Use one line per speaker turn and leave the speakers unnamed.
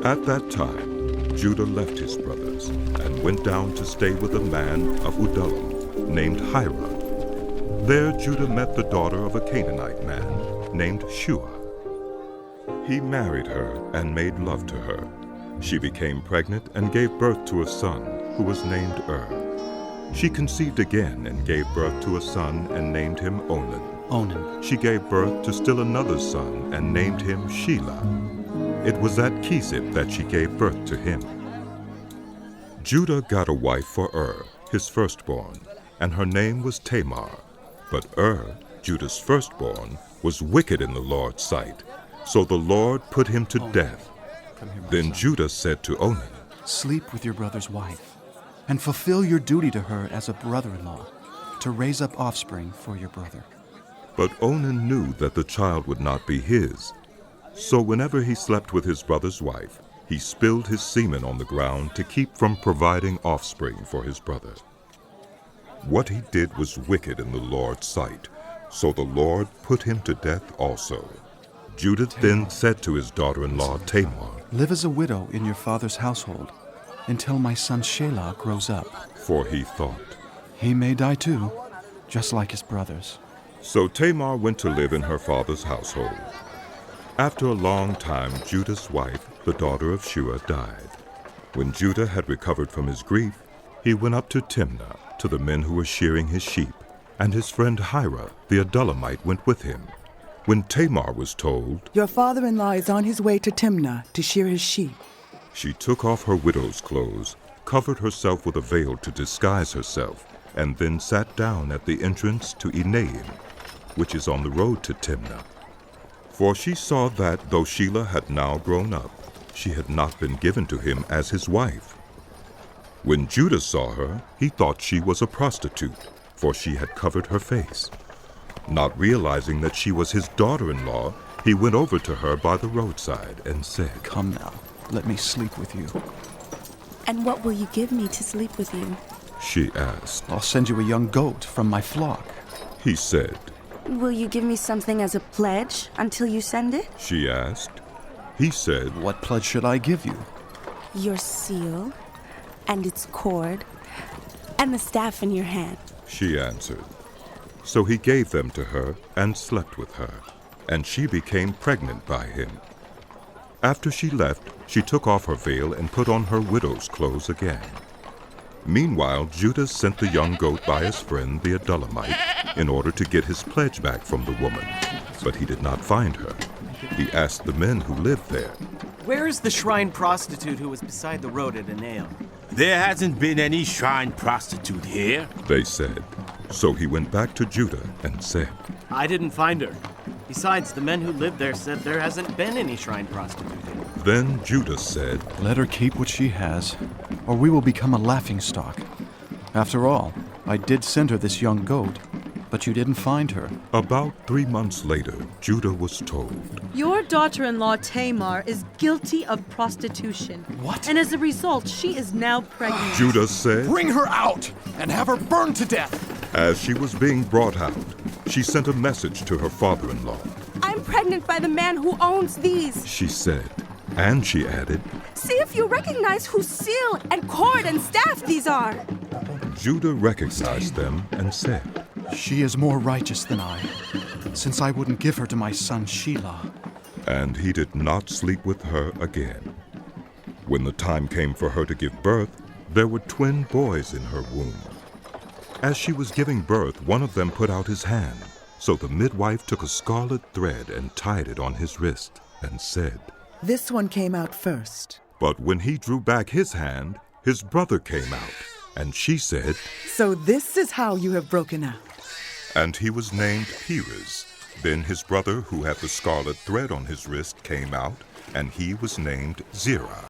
At that time, Judah left his brothers and went down to stay with a man of Adullam named Hira. There Judah met the daughter of a Canaanite man named Shua. He married her and made love to her. She became pregnant and gave birth to a son who was named She conceived again and gave birth to a son and named him Onan. She gave birth to still another son and named him Shelah. It was at Kisib that she gave birth to him. Judah got a wife for his firstborn, and her name was Tamar. But Judah's firstborn, was wicked in the Lord's sight, so the Lord put him to death. Then Judah said to Onan,
"Sleep with your brother's wife, and fulfill your duty to her as a brother-in-law, to raise up offspring for your brother."
But Onan knew that the child would not be his. So whenever he slept with his brother's wife, he spilled his semen on the ground to keep from providing offspring for his brother. What he did was wicked in the Lord's sight, so the Lord put him to death also. Judah then said to his daughter-in-law Tamar,
"Live as a widow in your father's household until my son Shelah grows up."
For he thought,
"He may die too, just like his brothers."
So Tamar went to live in her father's household. After a long time, Judah's wife, the daughter of Shua, died. When Judah had recovered from his grief, he went up to Timnah, to the men who were shearing his sheep, and his friend Hira, the Adullamite, went with him. When Tamar was told,
"Your father-in-law is on his way to Timnah to shear his sheep,"
she took off her widow's clothes, covered herself with a veil to disguise herself, and then sat down at the entrance to Enaim, which is on the road to Timnah. For she saw that, though Shelah had now grown up, she had not been given to him as his wife. When Judah saw her, he thought she was a prostitute, for she had covered her face. Not realizing that she was his daughter-in-law, he went over to her by the roadside and said,
"Come now, let me sleep with you."
"And what will you give me to sleep with you?"
she asked.
"I'll send you a young goat from my flock."
He said.
"Will you give me something as a pledge until you send it?"
She asked. He said,
"What pledge should I give you?"
"Your seal, and its cord, and the staff in your hand."
She answered. So he gave them to her and slept with her, and she became pregnant by him. After she left, she took off her veil and put on her widow's clothes again. Meanwhile, Judah sent the young goat by his friend the Adullamite in order to get his pledge back from the woman, but he did not find her. He asked the men who lived there,
"Where is the shrine prostitute who was beside the road at Enaim?"
"There hasn't been any shrine prostitute here,"
they said. So he went back to Judah and said,
"I didn't find her. Besides, the men who live there said there hasn't been any shrine prostitute here."
Then Judah said,
"Let her keep what she has, or we will become a laughingstock. After all, I did send her this young goat, but you didn't find her."
About 3 months later, Judah was told,
"Your daughter-in-law Tamar is guilty of prostitution."
"What?"
"And as a result, she is now pregnant."
Judah said,
"Bring her out and have her burned to death."
As she was being brought out, she sent a message to her father-in-law.
"I'm pregnant by the man who owns these,"
She said, and she added,
"See if you recognize whose seal and cord and staff these are."
Judah recognized them and said,
"She is more righteous than I, since I wouldn't give her to my son Shelah."
and he did not sleep with her again. When the time came for her to give birth, there were twin boys in her womb. As she was giving birth, one of them put out his hand. So the midwife took a scarlet thread and tied it on his wrist and said,
"This one came out first."
But when he drew back his hand, his brother came out. And she said,
"So this is how you have broken out."
and he was named Perez. Then his brother, who had the scarlet thread on his wrist, came out, and he was named Zerah.